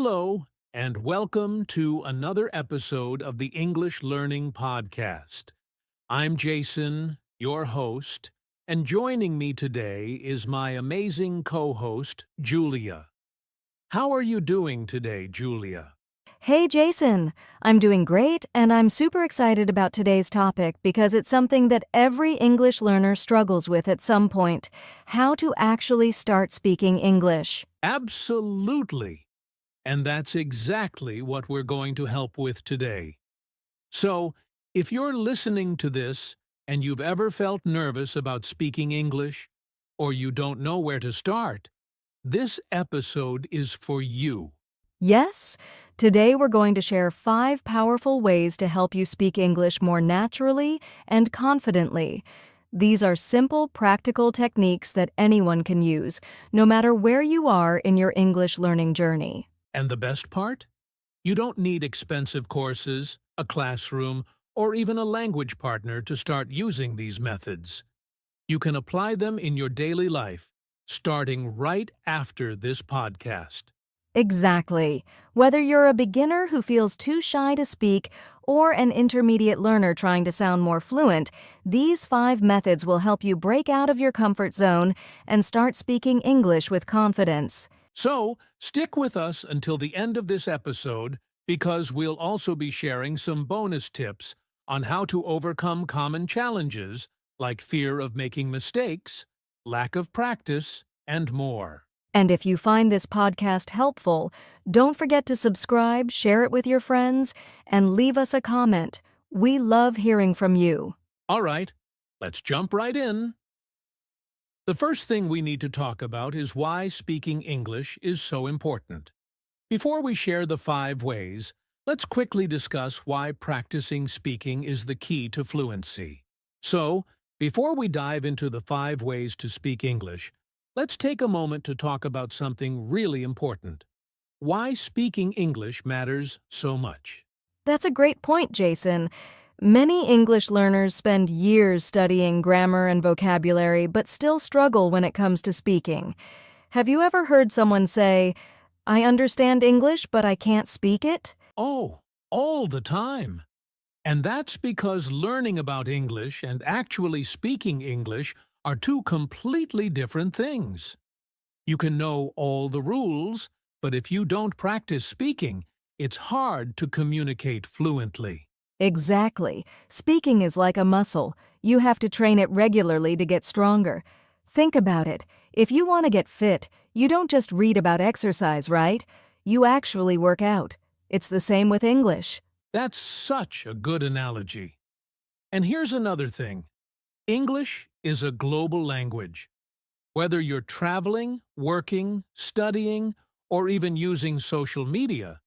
Hello, and welcome to another episode of the English Learning Podcast. I'm Jason, your host, and joining me today is my amazing co-host, Julia. How are you doing today, Julia? Hey Jason, I'm doing great and I'm super excited about today's topic because it's something that every English learner struggles with at some point: how to actually start speaking English. Absolutely. And that's exactly what we're going to help with today. So, if you're listening to this and you've ever felt nervous about speaking English, or you don't know where to start, this episode is for you. Yes, today we're going to share 5 powerful ways to help you speak English more naturally and confidently. These are simple, practical techniques that anyone can use, no matter where you are in your English learning journey. And the best part? You don't need expensive courses, a classroom, or even a language partner to start using these methods. You can apply them in your daily life, starting right after this podcast. Exactly. Whether you're a beginner who feels too shy to speak or an intermediate learner trying to sound more fluent, these 5 methods will help you break out of your comfort zone and start speaking English with confidence. So, stick with us until the end of this episode because we'll also be sharing some bonus tips on how to overcome common challenges like fear of making mistakes, lack of practice, and more. And if you find this podcast helpful, don't forget to subscribe, share it with your friends, and leave us a comment. We love hearing from you. All right, let's jump right in. The first thing we need to talk about is why speaking English is so important. Before we share the 5 ways, let's quickly discuss why practicing speaking is the key to fluency. So, before we dive into the 5 ways to speak English, let's take a moment to talk about something really important: why speaking English matters so much. That's a great point, Jason. Many English learners spend years studying grammar and vocabulary but still struggle when it comes to speaking. Have you ever heard someone say, "I understand English, but I can't speak it"? Oh, all the time. And that's because learning about English and actually speaking English are two completely different things. You can know all the rules, but if you don't practice speaking, it's hard to communicate fluently. Exactly. Speaking is like a muscle. You have to train it regularly to get stronger. Think about it. If you want to get fit, you don't just read about exercise, right? You actually work out. It's the same with English. That's such a good analogy. And here's another thing. English is a global language. Whether you're traveling, working, studying, or even using social media,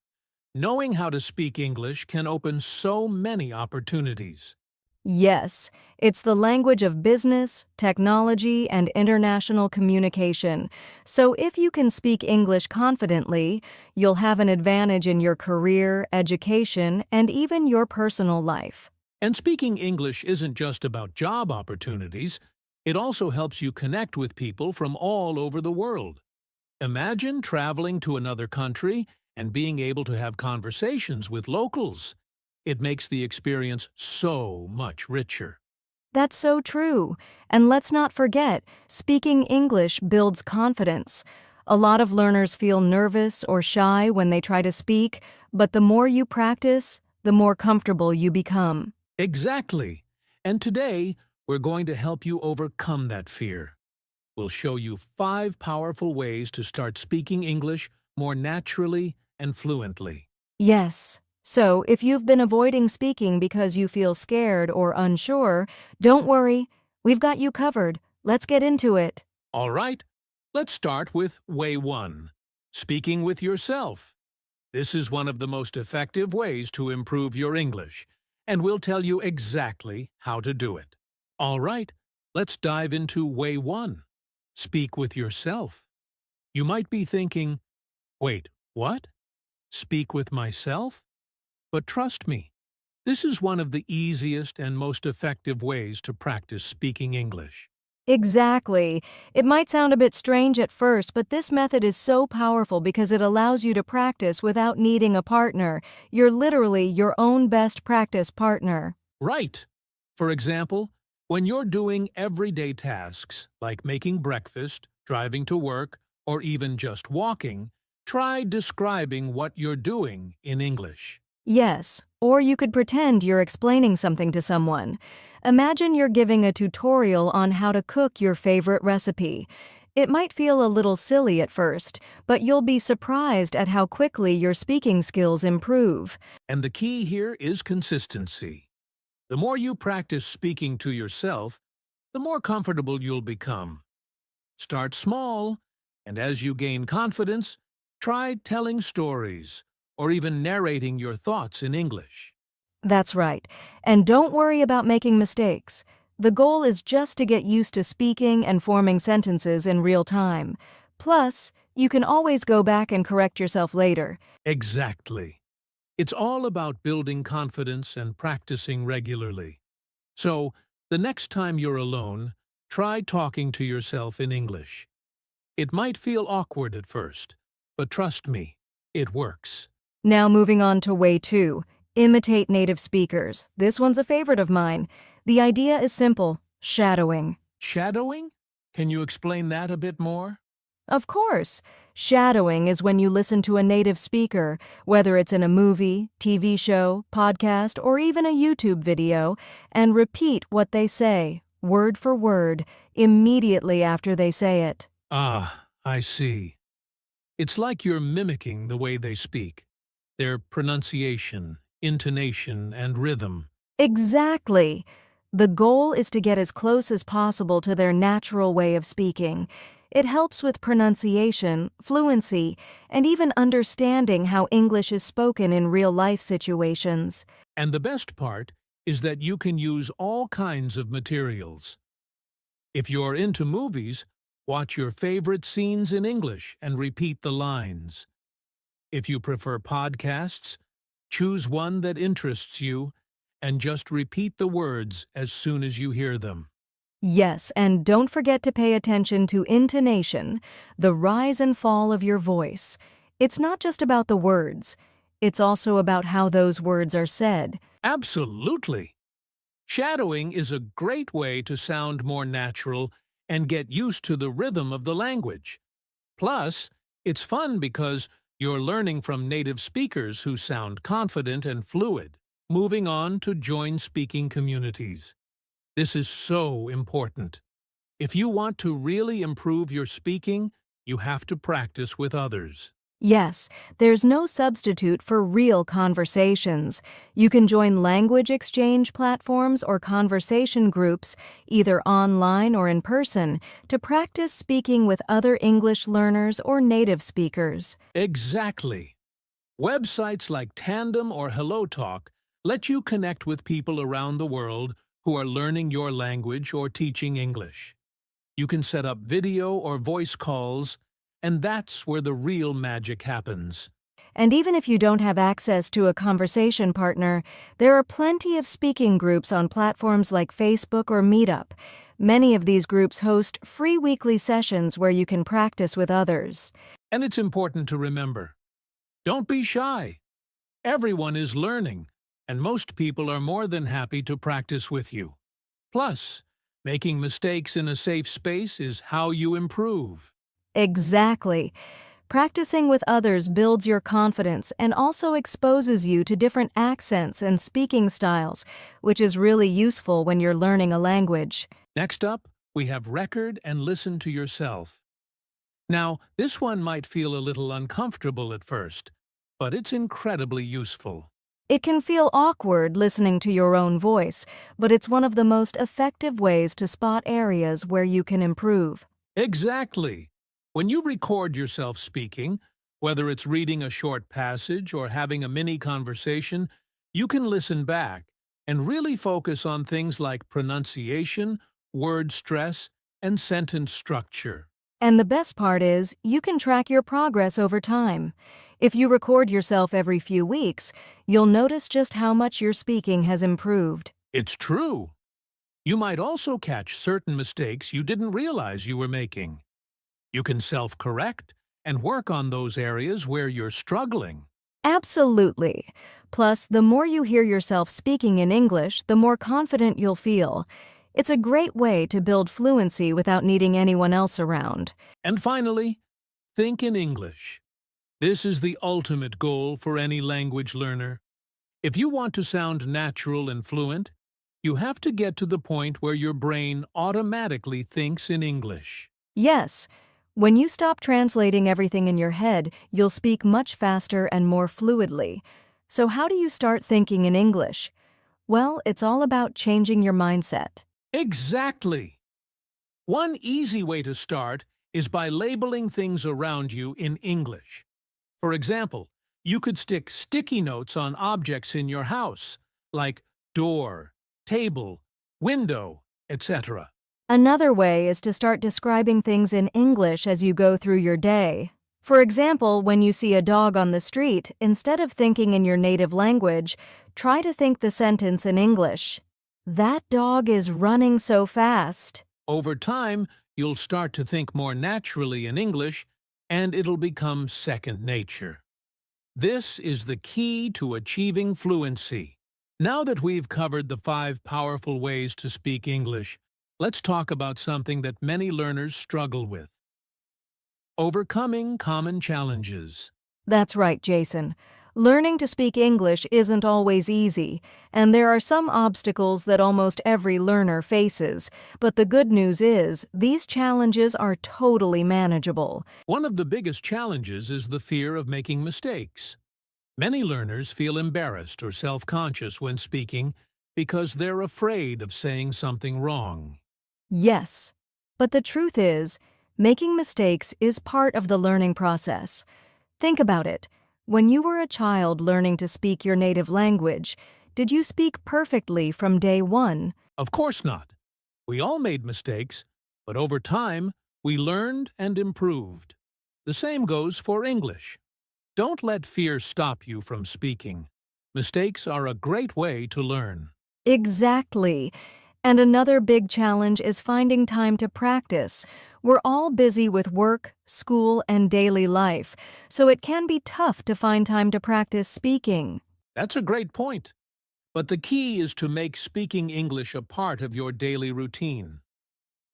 knowing how to speak English can open so many opportunities. Yes, it's the language of business, technology, and international communication. So if you can speak English confidently, you'll have an advantage in your career, education, and even your personal life. And speaking English isn't just about job opportunities, it also helps you connect with people from all over the world. Imagine traveling to another country and being able to have conversations with locals. It makes the experience so much richer. That's so true. And let's not forget, speaking English builds confidence. A lot of learners feel nervous or shy when they try to speak, but the more you practice, the more comfortable you become. Exactly. And today, we're going to help you overcome that fear. We'll show you 5 powerful ways to start speaking English more naturally and fluently. Yes. So, if you've been avoiding speaking because you feel scared or unsure, don't worry. We've got you covered. Let's get into it. All right, let's start with Way 1, speaking with yourself. This is one of the most effective ways to improve your English, and we'll tell you exactly how to do it. All right, let's dive into Way 1, speak with yourself. You might be thinking, wait, what? Speak with myself? But trust me, this is one of the easiest and most effective ways to practice speaking English. Exactly. It might sound a bit strange at first, but this method is so powerful because it allows you to practice without needing a partner. You're literally your own best practice partner. Right. For example, when you're doing everyday tasks like making breakfast, driving to work, or even just walking, try describing what you're doing in English. Yes, or you could pretend you're explaining something to someone. Imagine you're giving a tutorial on how to cook your favorite recipe. It might feel a little silly at first, but you'll be surprised at how quickly your speaking skills improve. And the key here is consistency. The more you practice speaking to yourself, the more comfortable you'll become. Start small, and as you gain confidence, try telling stories or even narrating your thoughts in English. That's right. And don't worry about making mistakes. The goal is just to get used to speaking and forming sentences in real time. Plus, you can always go back and correct yourself later. Exactly. It's all about building confidence and practicing regularly. So, the next time you're alone, try talking to yourself in English. It might feel awkward at first, but trust me, it works. Now moving on to way 2, imitate native speakers. This one's a favorite of mine. The idea is simple, shadowing. Shadowing? Can you explain that a bit more? Of course, shadowing is when you listen to a native speaker, whether it's in a movie, TV show, podcast, or even a YouTube video, and repeat what they say, word for word, immediately after they say it. Ah, I see. It's like you're mimicking the way they speak, their pronunciation, intonation, and rhythm. Exactly. The goal is to get as close as possible to their natural way of speaking. It helps with pronunciation, fluency, and even understanding how English is spoken in real-life situations. And the best part is that you can use all kinds of materials. If you're into movies, watch your favorite scenes in English and repeat the lines. If you prefer podcasts, choose one that interests you and just repeat the words as soon as you hear them. Yes, and don't forget to pay attention to intonation, the rise and fall of your voice. It's not just about the words. It's also about how those words are said. Absolutely! Shadowing is a great way to sound more natural and get used to the rhythm of the language. Plus, it's fun because you're learning from native speakers who sound confident and fluid. Moving on to join speaking communities. This is so important. If you want to really improve your speaking, you have to practice with others. Yes, there's no substitute for real conversations. You can join language exchange platforms or conversation groups, either online or in person, to practice speaking with other English learners or native speakers. Exactly. Websites like Tandem or HelloTalk let you connect with people around the world who are learning your language or teaching English. You can set up video or voice calls, and that's where the real magic happens. And even if you don't have access to a conversation partner, there are plenty of speaking groups on platforms like Facebook or Meetup. Many of these groups host free weekly sessions where you can practice with others. And it's important to remember, don't be shy. Everyone is learning, and most people are more than happy to practice with you. Plus, making mistakes in a safe space is how you improve. Exactly. Practicing with others builds your confidence and also exposes you to different accents and speaking styles, which is really useful when you're learning a language. Next up, we have record and listen to yourself. Now, this one might feel a little uncomfortable at first, but it's incredibly useful. It can feel awkward listening to your own voice, but it's one of the most effective ways to spot areas where you can improve. Exactly. When you record yourself speaking, whether it's reading a short passage or having a mini conversation, you can listen back and really focus on things like pronunciation, word stress, and sentence structure. And the best part is, you can track your progress over time. If you record yourself every few weeks, you'll notice just how much your speaking has improved. It's true. You might also catch certain mistakes you didn't realize you were making. You can self-correct and work on those areas where you're struggling. Absolutely. Plus, the more you hear yourself speaking in English, the more confident you'll feel. It's a great way to build fluency without needing anyone else around. And finally, think in English. This is the ultimate goal for any language learner. If you want to sound natural and fluent, you have to get to the point where your brain automatically thinks in English. Yes, when you stop translating everything in your head, you'll speak much faster and more fluidly. So how do you start thinking in English? Well, it's all about changing your mindset. Exactly! One easy way to start is by labeling things around you in English. For example, you could stick sticky notes on objects in your house, like door, table, window, etc. Another way is to start describing things in English as you go through your day. For example, when you see a dog on the street, instead of thinking in your native language, try to think the sentence in English. That dog is running so fast. Over time, you'll start to think more naturally in English, and it'll become second nature. This is the key to achieving fluency. Now that we've covered the 5 powerful ways to speak English, let's talk about something that many learners struggle with: overcoming common challenges. That's right, Jason. Learning to speak English isn't always easy, and there are some obstacles that almost every learner faces. But the good news is, these challenges are totally manageable. One of the biggest challenges is the fear of making mistakes. Many learners feel embarrassed or self-conscious when speaking because they're afraid of saying something wrong. Yes, but the truth is, making mistakes is part of the learning process. Think about it. When you were a child learning to speak your native language, did you speak perfectly from day one? Of course not. We all made mistakes, but over time, we learned and improved. The same goes for English. Don't let fear stop you from speaking. Mistakes are a great way to learn. Exactly. And another big challenge is finding time to practice. We're all busy with work, school, and daily life, so it can be tough to find time to practice speaking. That's a great point. But the key is to make speaking English a part of your daily routine.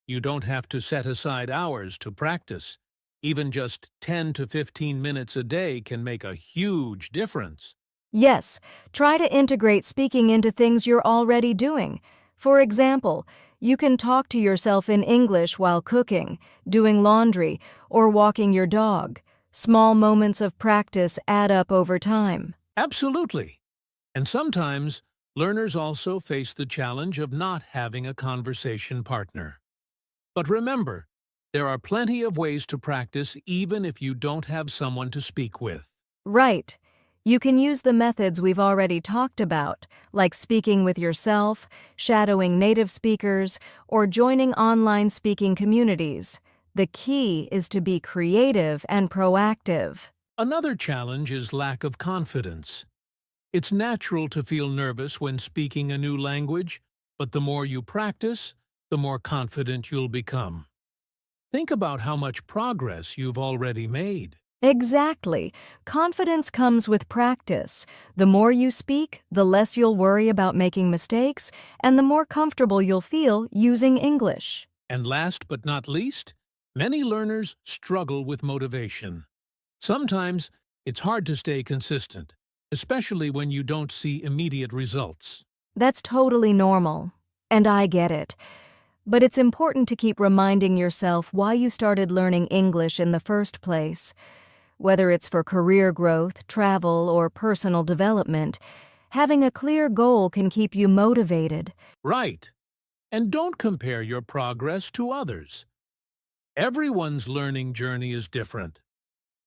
You don't have to set aside hours to practice. Even just 10 to 15 minutes a day can make a huge difference. Yes, try to integrate speaking into things you're already doing. For example, you can talk to yourself in English while cooking, doing laundry, or walking your dog. Small moments of practice add up over time. Absolutely. And sometimes, learners also face the challenge of not having a conversation partner. But remember, there are plenty of ways to practice even if you don't have someone to speak with. Right. You can use the methods we've already talked about, like speaking with yourself, shadowing native speakers, or joining online speaking communities. The key is to be creative and proactive. Another challenge is lack of confidence. It's natural to feel nervous when speaking a new language, but the more you practice, the more confident you'll become. Think about how much progress you've already made. Exactly. Confidence comes with practice. The more you speak, the less you'll worry about making mistakes, and the more comfortable you'll feel using English. And last but not least, many learners struggle with motivation. Sometimes it's hard to stay consistent, especially when you don't see immediate results. That's totally normal, and I get it. But it's important to keep reminding yourself why you started learning English in the first place. Whether it's for career growth, travel, or personal development, having a clear goal can keep you motivated. Right. And don't compare your progress to others. Everyone's learning journey is different.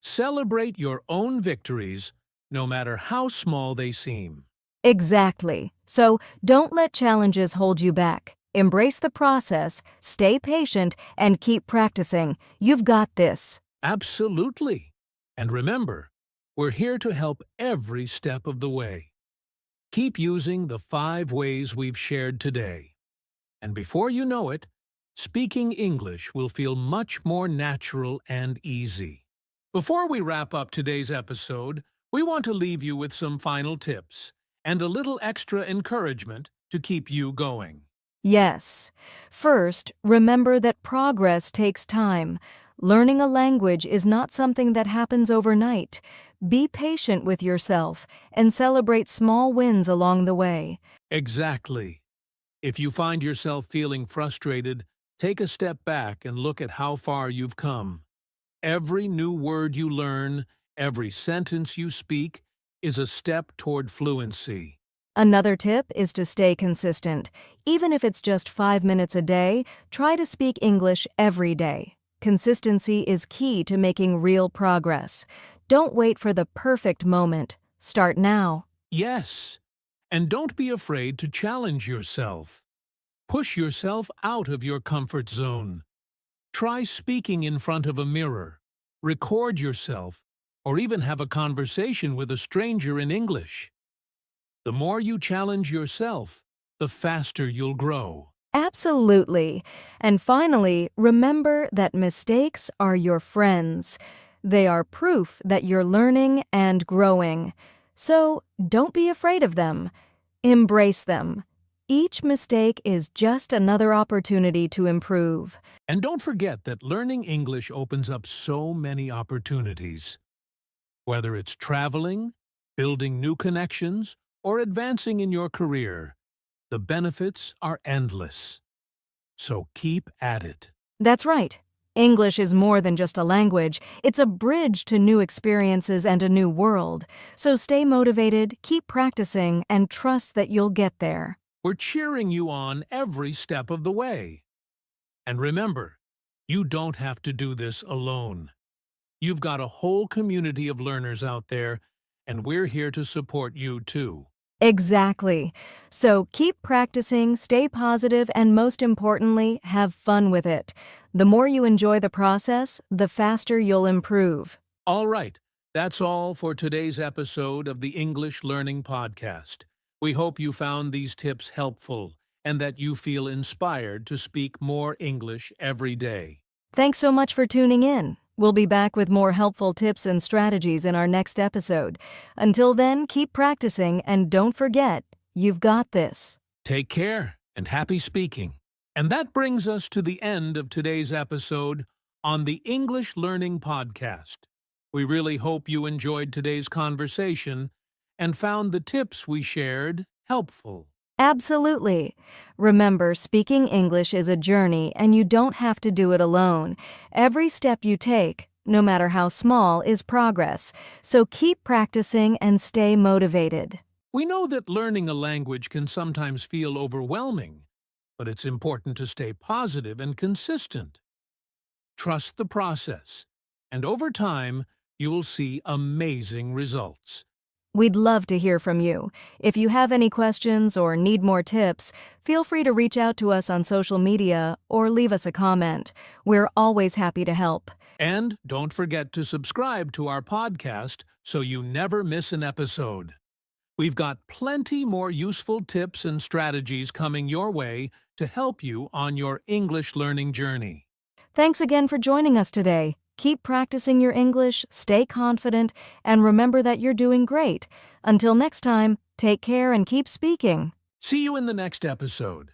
Celebrate your own victories, no matter how small they seem. Exactly. So don't let challenges hold you back. Embrace the process, stay patient, and keep practicing. You've got this. Absolutely. And remember, we're here to help every step of the way. Keep using the 5 ways we've shared today. And before you know it, speaking English will feel much more natural and easy. Before we wrap up today's episode, we want to leave you with some final tips and a little extra encouragement to keep you going. Yes. First, remember that progress takes time. Learning a language is not something that happens overnight. Be patient with yourself and celebrate small wins along the way. Exactly. If you find yourself feeling frustrated, take a step back and look at how far you've come. Every new word you learn, every sentence you speak, is a step toward fluency. Another tip is to stay consistent. Even if it's just 5 minutes a day, try to speak English every day. Consistency is key to making real progress. Don't wait for the perfect moment. Start now. Yes, and don't be afraid to challenge yourself. Push yourself out of your comfort zone. Try speaking in front of a mirror, record yourself, or even have a conversation with a stranger in English. The more you challenge yourself, the faster you'll grow. Absolutely. And finally, remember that mistakes are your friends. They are proof that you're learning and growing. So don't be afraid of them. Embrace them. Each mistake is just another opportunity to improve. And don't forget that learning English opens up so many opportunities. Whether it's traveling, building new connections, or advancing in your career, the benefits are endless. So keep at it. That's right. English is more than just a language. It's a bridge to new experiences and a new world. So stay motivated, keep practicing, and trust that you'll get there. We're cheering you on every step of the way. And remember, you don't have to do this alone. You've got a whole community of learners out there, and we're here to support you too. Exactly. So keep practicing, stay positive, and most importantly, have fun with it. The more you enjoy the process, the faster you'll improve. All right, that's all for today's episode of the English Learning Podcast. We hope you found these tips helpful and that you feel inspired to speak more English every day. Thanks so much for tuning in. We'll be back with more helpful tips and strategies in our next episode. Until then, keep practicing and don't forget, you've got this. Take care and happy speaking. And that brings us to the end of today's episode on the English Learning Podcast. We really hope you enjoyed today's conversation and found the tips we shared helpful. Absolutely. Remember, speaking English is a journey and you don't have to do it alone. Every step you take, no matter how small, is progress. So keep practicing and stay motivated. We know that learning a language can sometimes feel overwhelming, but it's important to stay positive and consistent. Trust the process, and over time, you will see amazing results. We'd love to hear from you. If you have any questions or need more tips, feel free to reach out to us on social media or leave us a comment. We're always happy to help. And don't forget to subscribe to our podcast so you never miss an episode. We've got plenty more useful tips and strategies coming your way to help you on your English learning journey. Thanks again for joining us today. Keep practicing your English, stay confident, and remember that you're doing great. Until next time, take care and keep speaking. See you in the next episode.